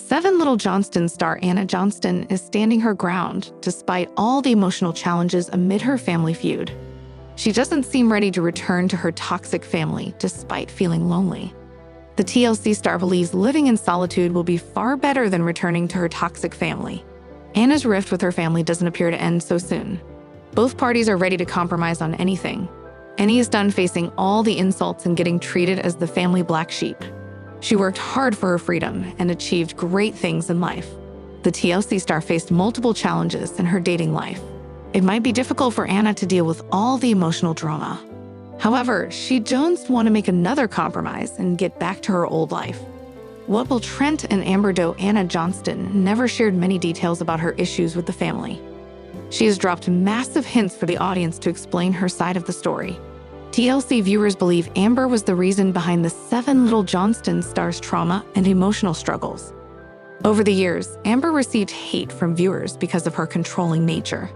Seven Little Johnstons star Anna Johnston is standing her ground despite all the emotional challenges amid her family feud. She doesn't seem ready to return to her toxic family despite feeling lonely. The TLC star believes living in solitude will be far better than returning to her toxic family. Anna's rift with her family doesn't appear to end so soon. Both parties are ready to compromise on anything. Annie is done facing all the insults and getting treated as the family black sheep. She worked hard for her freedom and achieved great things in life. The TLC star faced multiple challenges in her dating life. It might be difficult for Anna to deal with all the emotional drama. However, she does want to make another compromise and get back to her old life. What will Trent and Amber do? Anna Johnston never shared many details about her issues with the family. She has dropped massive hints for the audience to explain her side of the story. TLC viewers believe Amber was the reason behind the Seven Little Johnstons star's trauma and emotional struggles. Over the years, Amber received hate from viewers because of her controlling nature.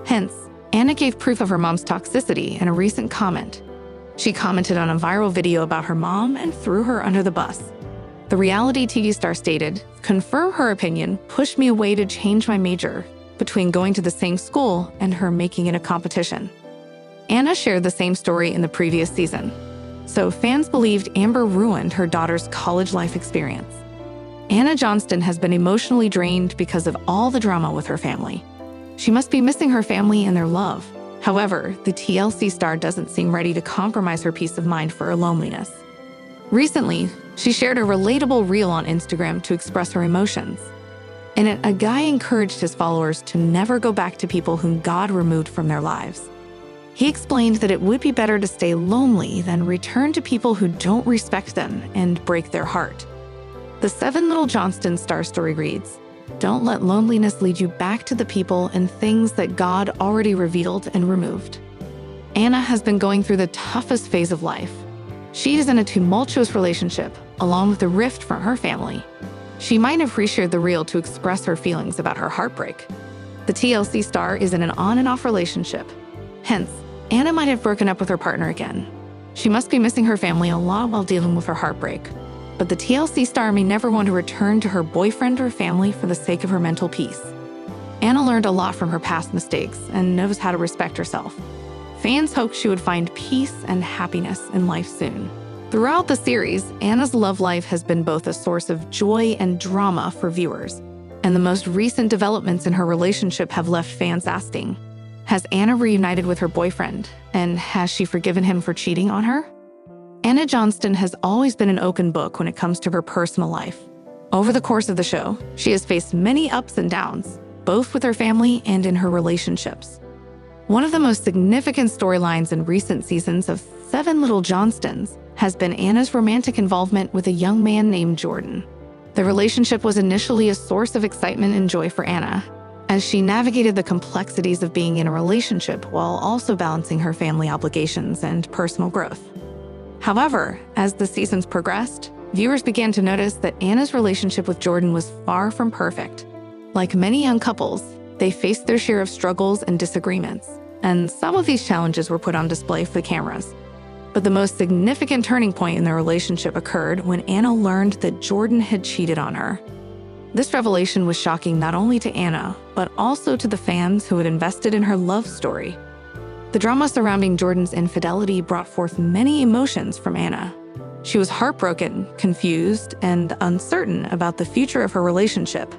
Hence, Anna gave proof of her mom's toxicity in a recent comment. She commented on a viral video about her mom and threw her under the bus. The reality TV star stated, "Confirm her opinion, pushed me away to change my major between going to the same school and her making it a competition." Anna shared the same story in the previous season. So fans believed Amber ruined her daughter's college life experience. Anna Johnston has been emotionally drained because of all the drama with her family. She must be missing her family and their love. However, the TLC star doesn't seem ready to compromise her peace of mind for her loneliness. Recently, she shared a relatable reel on Instagram to express her emotions. In it, a guy encouraged his followers to never go back to people whom God removed from their lives. He explained that it would be better to stay lonely than return to people who don't respect them and break their heart. The Seven Little Johnstons star story reads, "Don't let loneliness lead you back to the people and things that God already revealed and removed." Anna has been going through the toughest phase of life. She is in a tumultuous relationship, along with a rift from her family. She might have reshared the reel to express her feelings about her heartbreak. The TLC star is in an on and off relationship. Hence, Anna might have broken up with her partner again. She must be missing her family a lot while dealing with her heartbreak. But the TLC star may never want to return to her boyfriend or family for the sake of her mental peace. Anna learned a lot from her past mistakes and knows how to respect herself. Fans hoped she would find peace and happiness in life soon. Throughout the series, Anna's love life has been both a source of joy and drama for viewers. And the most recent developments in her relationship have left fans asking, has Anna reunited with her boyfriend? And has she forgiven him for cheating on her? Anna Johnston has always been an open book when it comes to her personal life. Over the course of the show, she has faced many ups and downs, both with her family and in her relationships. One of the most significant storylines in recent seasons of Seven Little Johnstons has been Anna's romantic involvement with a young man named Jordan. The relationship was initially a source of excitement and joy for Anna, as she navigated the complexities of being in a relationship while also balancing her family obligations and personal growth. However, as the seasons progressed, viewers began to notice that Anna's relationship with Jordan was far from perfect. Like many young couples, they faced their share of struggles and disagreements, and some of these challenges were put on display for the cameras. But the most significant turning point in their relationship occurred when Anna learned that Jordan had cheated on her. This revelation was shocking not only to Anna, but also to the fans who had invested in her love story. The drama surrounding Jordan's infidelity brought forth many emotions from Anna. She was heartbroken, confused, and uncertain about the future of her relationship.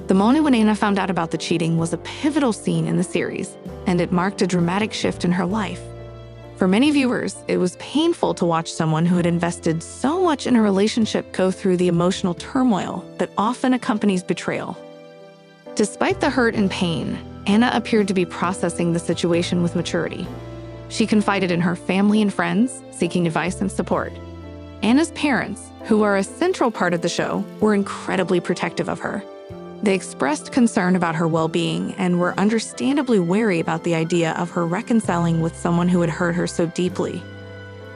The moment when Anna found out about the cheating was a pivotal scene in the series, and it marked a dramatic shift in her life. For many viewers, it was painful to watch someone who had invested so much in a relationship go through the emotional turmoil that often accompanies betrayal. Despite the hurt and pain, Anna appeared to be processing the situation with maturity. She confided in her family and friends, seeking advice and support. Anna's parents, who are a central part of the show, were incredibly protective of her. They expressed concern about her well-being and were understandably wary about the idea of her reconciling with someone who had hurt her so deeply.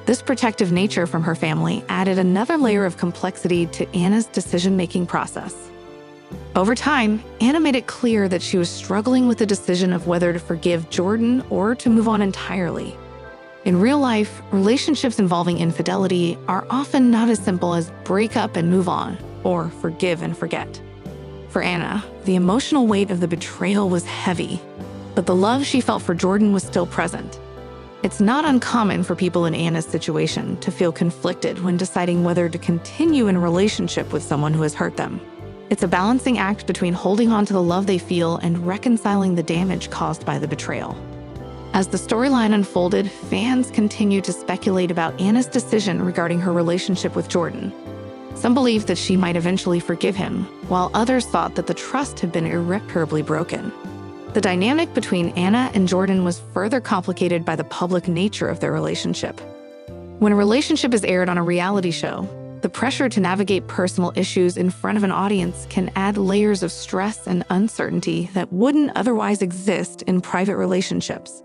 This protective nature from her family added another layer of complexity to Anna's decision-making process. Over time, Anna made it clear that she was struggling with the decision of whether to forgive Jordan or to move on entirely. In real life, relationships involving infidelity are often not as simple as break up and move on. or forgive and forget. For Anna, the emotional weight of the betrayal was heavy, but the love she felt for Jordan was still present. It's not uncommon for people in Anna's situation to feel conflicted when deciding whether to continue in a relationship with someone who has hurt them. It's a balancing act between holding on to the love they feel and reconciling the damage caused by the betrayal. As the storyline unfolded, fans continued to speculate about Anna's decision regarding her relationship with Jordan. Some believed that she might eventually forgive him, while others thought that the trust had been irreparably broken. The dynamic between Anna and Jordan was further complicated by the public nature of their relationship. When a relationship is aired on a reality show, the pressure to navigate personal issues in front of an audience can add layers of stress and uncertainty that wouldn't otherwise exist in private relationships.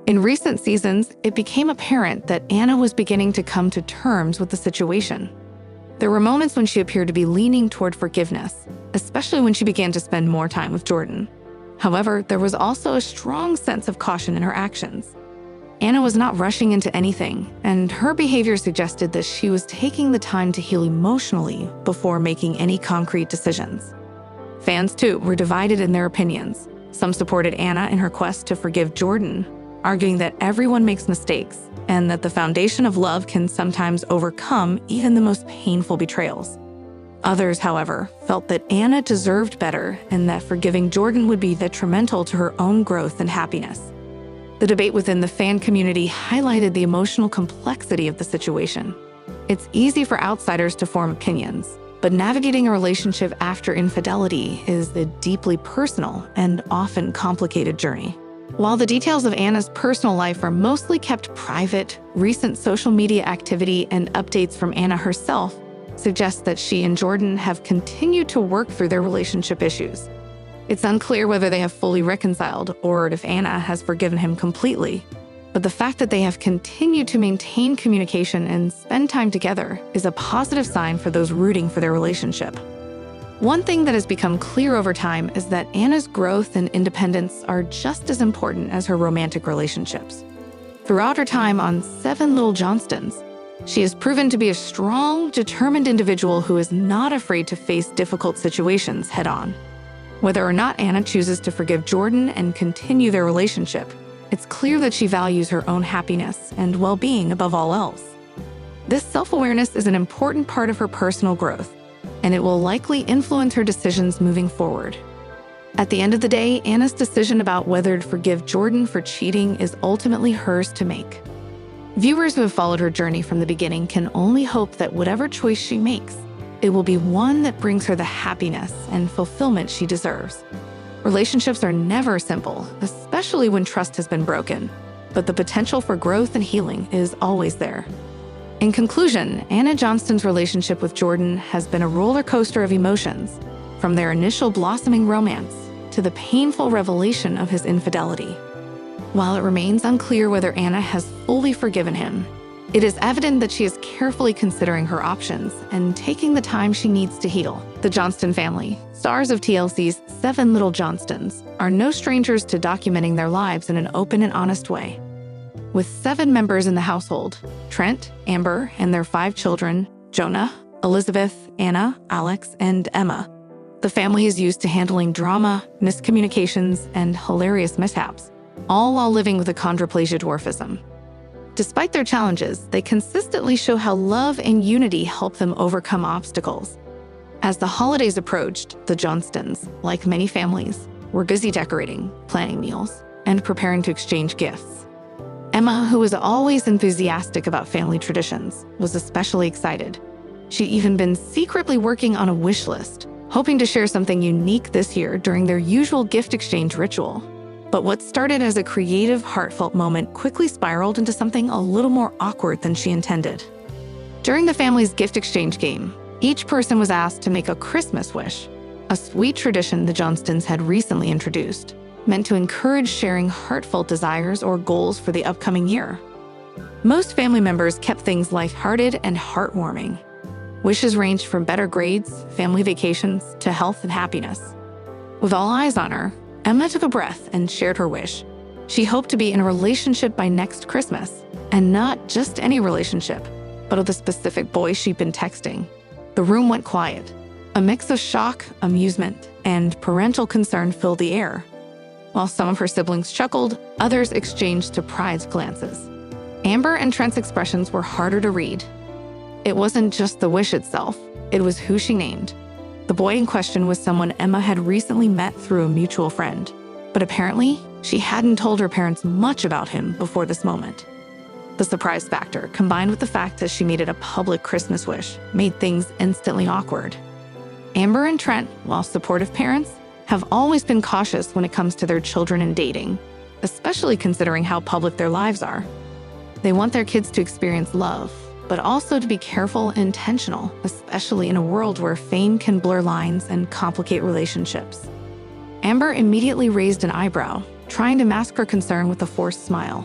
In recent seasons, it became apparent that Anna was beginning to come to terms with the situation. There were moments when she appeared to be leaning toward forgiveness, especially when she began to spend more time with Jordan. However, there was also a strong sense of caution in her actions. Anna was not rushing into anything, and her behavior suggested that she was taking the time to heal emotionally before making any concrete decisions. Fans, too, were divided in their opinions. Some supported Anna in her quest to forgive Jordan, arguing that everyone makes mistakes and that the foundation of love can sometimes overcome even the most painful betrayals. Others, however, felt that Anna deserved better and that forgiving Jordan would be detrimental to her own growth and happiness. The debate within the fan community highlighted the emotional complexity of the situation. It's easy for outsiders to form opinions, but navigating a relationship after infidelity is a deeply personal and often complicated journey. While the details of Anna's personal life are mostly kept private, recent social media activity and updates from Anna herself suggest that she and Jordan have continued to work through their relationship issues. It's unclear whether they have fully reconciled or if Anna has forgiven him completely, but the fact that they have continued to maintain communication and spend time together is a positive sign for those rooting for their relationship. One thing that has become clear over time is that Anna's growth and independence are just as important as her romantic relationships. Throughout her time on Little Johnstons, she has proven to be a strong, determined individual who is not afraid to face difficult situations head-on. Whether or not Anna chooses to forgive Jordan and continue their relationship, it's clear that she values her own happiness and well-being above all else. This self-awareness is an important part of her personal growth, and it will likely influence her decisions moving forward. At the end of the day, Anna's decision about whether to forgive Jordan for cheating is ultimately hers to make. Viewers who have followed her journey from the beginning can only hope that whatever choice she makes, it will be one that brings her the happiness and fulfillment she deserves. Relationships are never simple, especially when trust has been broken, but the potential for growth and healing is always there. In conclusion, Anna Johnston's relationship with Jordan has been a roller coaster of emotions, from their initial blossoming romance to the painful revelation of his infidelity. While it remains unclear whether Anna has fully forgiven him, it is evident that she is carefully considering her options and taking the time she needs to heal. The Johnston family, stars of TLC's Little Johnstons, are no strangers to documenting their lives in an open and honest way. With 7 members in the household, Trent, Amber, and their 5 children, Jonah, Elizabeth, Anna, Alex, and Emma, the family is used to handling drama, miscommunications, and hilarious mishaps, all while living with achondroplasia dwarfism. Despite their challenges, they consistently show how love and unity help them overcome obstacles. As the holidays approached, the Johnstons, like many families, were busy decorating, planning meals, and preparing to exchange gifts. Emma, who was always enthusiastic about family traditions, was especially excited. She'd even been secretly working on a wish list, hoping to share something unique this year during their usual gift exchange ritual. But what started as a creative, heartfelt moment quickly spiraled into something a little more awkward than she intended. During the family's gift exchange game, each person was asked to make a Christmas wish, a sweet tradition the Johnstons had recently introduced, meant to encourage sharing heartfelt desires or goals for the upcoming year. Most family members kept things lighthearted and heartwarming. Wishes ranged from better grades, family vacations, to health and happiness. With all eyes on her, Emma took a breath and shared her wish. She hoped to be in a relationship by next Christmas, and not just any relationship, but with a specific boy she'd been texting. The room went quiet. A mix of shock, amusement, and parental concern filled the air. While some of her siblings chuckled, others exchanged surprised glances. Amber and Trent's expressions were harder to read. It wasn't just the wish itself, it was who she named. The boy in question was someone Emma had recently met through a mutual friend, but apparently, she hadn't told her parents much about him before this moment. The surprise factor, combined with the fact that she made it a public Christmas wish, made things instantly awkward. Amber and Trent, while supportive parents, have always been cautious when it comes to their children and dating, especially considering how public their lives are. They want their kids to experience love, but also to be careful and intentional, especially in a world where fame can blur lines and complicate relationships. Amber immediately raised an eyebrow, trying to mask her concern with a forced smile.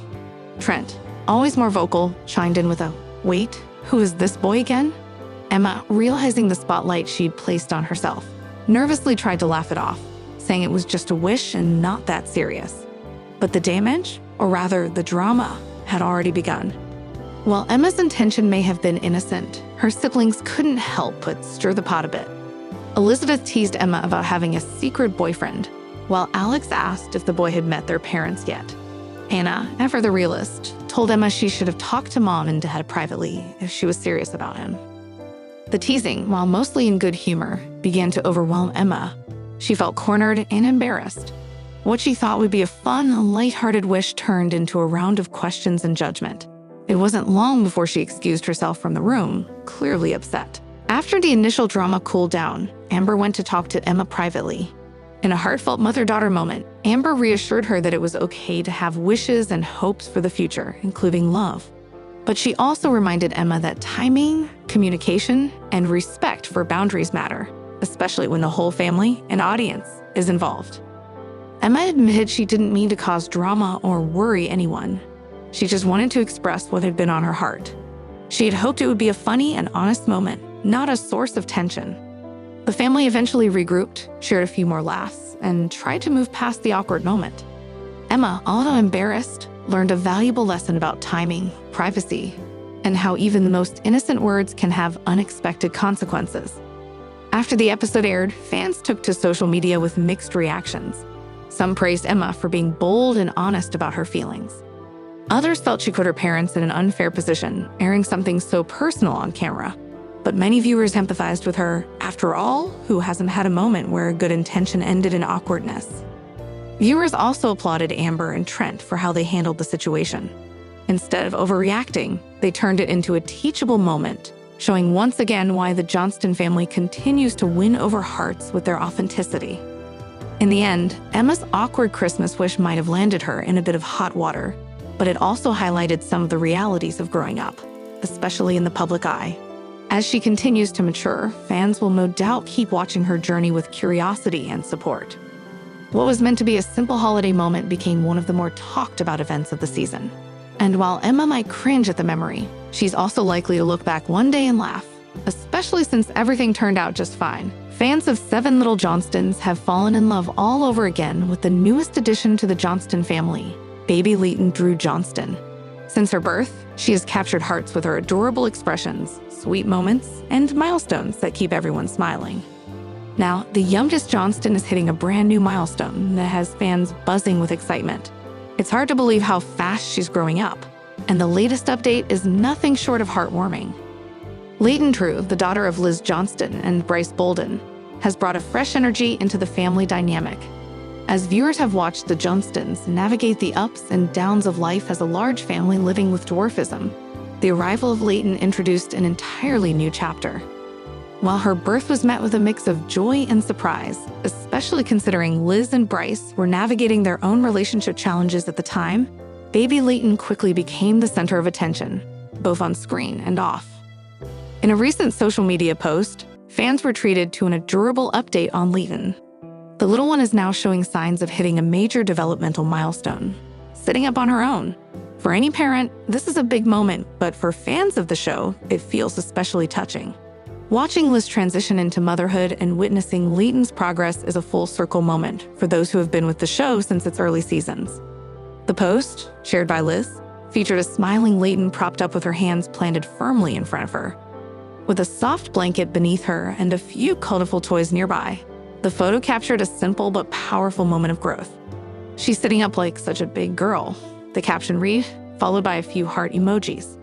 Trent, always more vocal, chimed in with a, "Wait, who is this boy again?" Emma, realizing the spotlight she'd placed on herself, nervously tried to laugh it off, saying it was just a wish and not that serious. But the damage, or rather the drama, had already begun. While Emma's intention may have been innocent, her siblings couldn't help but stir the pot a bit. Elizabeth teased Emma about having a secret boyfriend, while Alex asked if the boy had met their parents yet. Hannah, ever the realist, told Emma she should have talked to Mom and Dad privately if she was serious about him. The teasing, while mostly in good humor, began to overwhelm Emma. She felt cornered and embarrassed. What she thought would be a fun, lighthearted wish turned into a round of questions and judgment. It wasn't long before she excused herself from the room, clearly upset. After the initial drama cooled down, Amber went to talk to Emma privately. In a heartfelt mother-daughter moment, Amber reassured her that it was okay to have wishes and hopes for the future, including love. But she also reminded Emma that timing, communication, and respect for boundaries matter, especially when the whole family and audience is involved. Emma admitted she didn't mean to cause drama or worry anyone. She just wanted to express what had been on her heart. She had hoped it would be a funny and honest moment, not a source of tension. The family eventually regrouped, shared a few more laughs, and tried to move past the awkward moment. Emma, although embarrassed, learned a valuable lesson about timing, privacy, and how even the most innocent words can have unexpected consequences. After the episode aired, fans took to social media with mixed reactions. Some praised Emma for being bold and honest about her feelings. Others felt she put her parents in an unfair position, airing something so personal on camera. But many viewers empathized with her. After all, who hasn't had a moment where a good intention ended in awkwardness? Viewers also applauded Amber and Trent for how they handled the situation. Instead of overreacting, they turned it into a teachable moment, showing once again why the Johnston family continues to win over hearts with their authenticity. In the end, Emma's awkward Christmas wish might have landed her in a bit of hot water, but it also highlighted some of the realities of growing up, especially in the public eye. As she continues to mature, fans will no doubt keep watching her journey with curiosity and support. What was meant to be a simple holiday moment became one of the more talked about events of the season. And while Emma might cringe at the memory, she's also likely to look back one day and laugh, especially since everything turned out just fine. Fans of 7 Little Johnstons have fallen in love all over again with the newest addition to the Johnston family, baby Leighton Drew Johnston. Since her birth, she has captured hearts with her adorable expressions, sweet moments, and milestones that keep everyone smiling. Now, the youngest Johnston is hitting a brand new milestone that has fans buzzing with excitement. It's hard to believe how fast she's growing up, and the latest update is nothing short of heartwarming. Leighton Drew, the daughter of Liz Johnston and Bryce Bolden, has brought a fresh energy into the family dynamic. As viewers have watched the Johnstons navigate the ups and downs of life as a large family living with dwarfism, the arrival of Leighton introduced an entirely new chapter. While her birth was met with a mix of joy and surprise, especially considering Liz and Bryce were navigating their own relationship challenges at the time, baby Leighton quickly became the center of attention, both on screen and off. In a recent social media post, fans were treated to an adorable update on Leighton. The little one is now showing signs of hitting a major developmental milestone, sitting up on her own. For any parent, this is a big moment, but for fans of the show, it feels especially touching. Watching Liz transition into motherhood and witnessing Leighton's progress is a full-circle moment for those who have been with the show since its early seasons. The post, shared by Liz, featured a smiling Leighton propped up with her hands planted firmly in front of her. with a soft blanket beneath her and a few colorful toys nearby. The photo captured a simple but powerful moment of growth. "She's sitting up like such a big girl," the caption read, followed by a few heart emojis.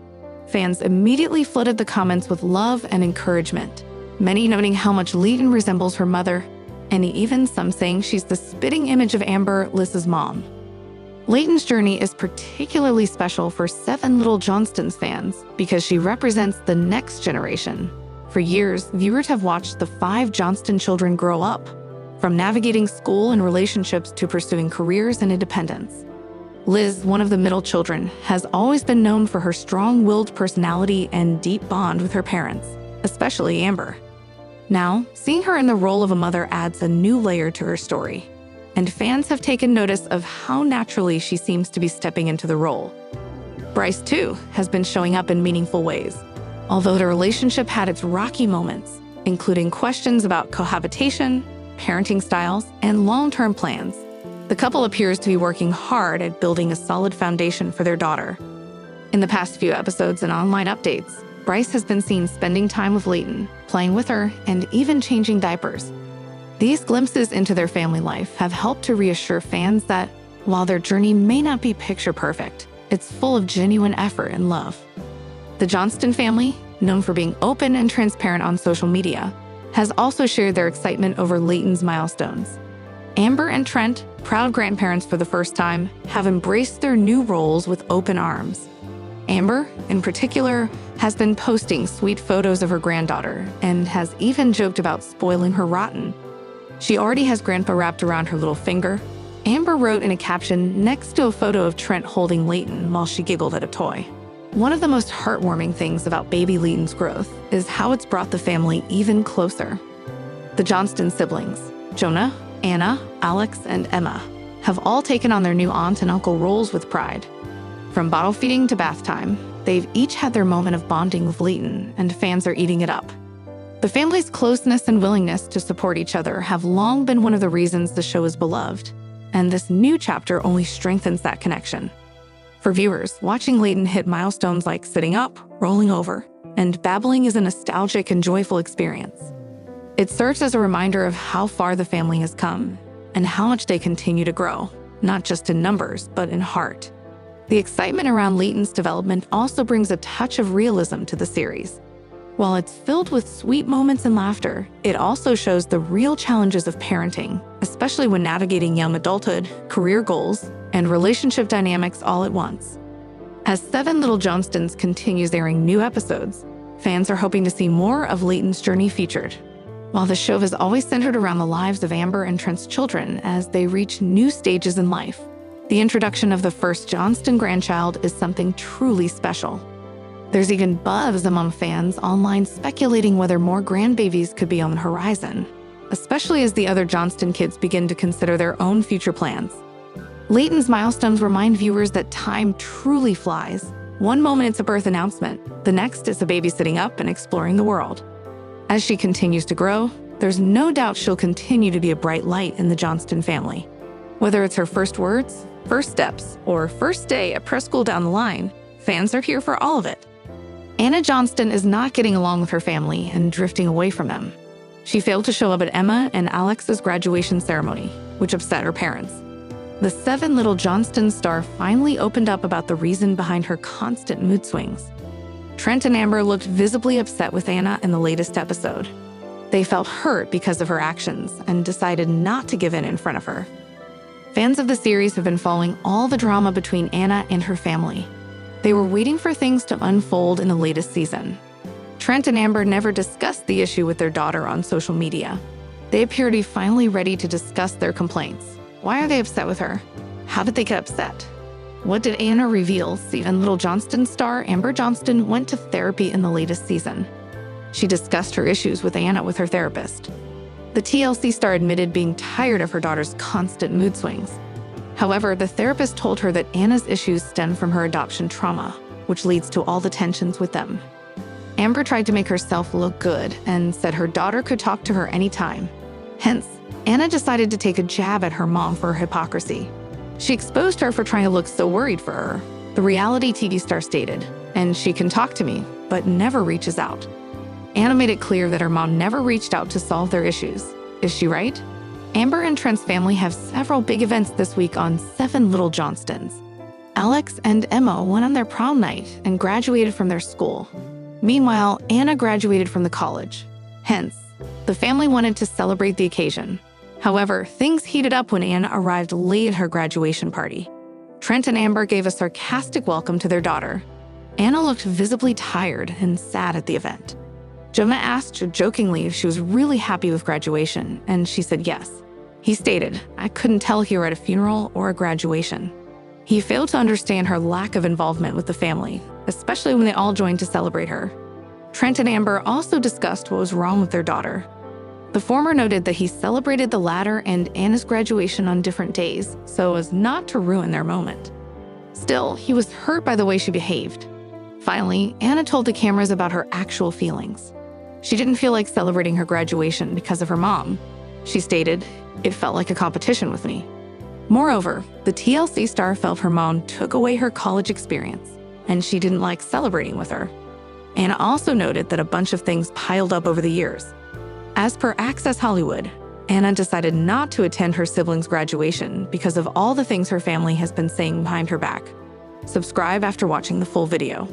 Fans immediately flooded the comments with love and encouragement, many noting how much Leighton resembles her mother, and even some saying she's the spitting image of Amber, Liz's mom. Leighton's journey is particularly special for 7 Little Johnstons fans because she represents the next generation. For years, viewers have watched the 5 Johnston children grow up, from navigating school and relationships to pursuing careers and independence. Liz, one of the middle children, has always been known for her strong-willed personality and deep bond with her parents, especially Amber. Now, seeing her in the role of a mother adds a new layer to her story, and fans have taken notice of how naturally she seems to be stepping into the role. Bryce, too, has been showing up in meaningful ways, although the relationship had its rocky moments, including questions about cohabitation, parenting styles, and long-term plans. The couple appears to be working hard at building a solid foundation for their daughter. In the past few episodes and online updates, Bryce has been seen spending time with Leighton, playing with her, and even changing diapers. These glimpses into their family life have helped to reassure fans that, while their journey may not be picture-perfect, it's full of genuine effort and love. The Johnston family, known for being open and transparent on social media, has also shared their excitement over Leighton's milestones. Amber and Trent, proud grandparents for the first time, have embraced their new roles with open arms. Amber, in particular, has been posting sweet photos of her granddaughter and has even joked about spoiling her rotten. She already has Grandpa wrapped around her little finger. Amber wrote in a caption next to a photo of Trent holding Leighton while she giggled at a toy. One of the most heartwarming things about baby Leighton's growth is how it's brought the family even closer. The Johnston siblings, Jonah, Anna, Alex, and Emma, have all taken on their new aunt and uncle roles with pride. From bottle feeding to bath time, they've each had their moment of bonding with Leighton, and fans are eating it up. The family's closeness and willingness to support each other have long been one of the reasons the show is beloved, and this new chapter only strengthens that connection. For viewers, watching Leighton hit milestones like sitting up, rolling over, and babbling is a nostalgic and joyful experience. It serves as a reminder of how far the family has come and how much they continue to grow, not just in numbers, but in heart. The excitement around Leighton's development also brings a touch of realism to the series. While it's filled with sweet moments and laughter, it also shows the real challenges of parenting, especially when navigating young adulthood, career goals, and relationship dynamics all at once. As 7 Little Johnstons continues airing new episodes, fans are hoping to see more of Leighton's journey featured. While the show has always centered around the lives of Amber and Trent's children as they reach new stages in life, the introduction of the first Johnston grandchild is something truly special. There's even buzz among fans online speculating whether more grandbabies could be on the horizon, especially as the other Johnston kids begin to consider their own future plans. Leighton's milestones remind viewers that time truly flies. One moment it's a birth announcement, the next is a baby sitting up and exploring the world. As she continues to grow, there's no doubt she'll continue to be a bright light in the Johnston family. Whether it's her first words, first steps, or first day at preschool down the line, fans are here for all of it. Anna Johnston is not getting along with her family and drifting away from them. She failed to show up at Emma and Alex's graduation ceremony, which upset her parents. The 7 Little Johnstons star finally opened up about the reason behind her constant mood swings. Trent and Amber looked visibly upset with Anna in the latest episode. They felt hurt because of her actions and decided not to give in front of her. Fans of the series have been following all the drama between Anna and her family. They were waiting for things to unfold in the latest season. Trent and Amber never discussed the issue with their daughter on social media. They appear to be finally ready to discuss their complaints. Why are they upset with her? How did they get upset? What did Anna reveal? Even Little Johnston star Amber Johnston went to therapy in the latest season. She discussed her issues with Anna with her therapist. The TLC star admitted being tired of her daughter's constant mood swings. However, the therapist told her that Anna's issues stem from her adoption trauma, which leads to all the tensions with them. Amber tried to make herself look good and said her daughter could talk to her anytime. Hence, Anna decided to take a jab at her mom for her hypocrisy. She exposed her for trying to look so worried for her, the reality TV star stated, and she can talk to me, but never reaches out. Anna made it clear that her mom never reached out to solve their issues. Is she right? Amber and Trent's family have several big events this week on 7 Little Johnstons. Alex and Emma went on their prom night and graduated from their school. Meanwhile, Anna graduated from the college. Hence, the family wanted to celebrate the occasion. However, things heated up when Anna arrived late at her graduation party. Trent and Amber gave a sarcastic welcome to their daughter. Anna looked visibly tired and sad at the event. Jonah asked her jokingly if she was really happy with graduation, and she said yes. He stated, "I couldn't tell if you were at a funeral or a graduation." He failed to understand her lack of involvement with the family, especially when they all joined to celebrate her. Trent and Amber also discussed what was wrong with their daughter. The former noted that he celebrated the latter and Anna's graduation on different days so as not to ruin their moment. Still, he was hurt by the way she behaved. Finally, Anna told the cameras about her actual feelings. She didn't feel like celebrating her graduation because of her mom. She stated, "It felt like a competition with me." Moreover, the TLC star felt her mom took away her college experience, and she didn't like celebrating with her. Anna also noted that a bunch of things piled up over the years. As per Access Hollywood, Anna decided not to attend her siblings' graduation because of all the things her family has been saying behind her back. Subscribe after watching the full video.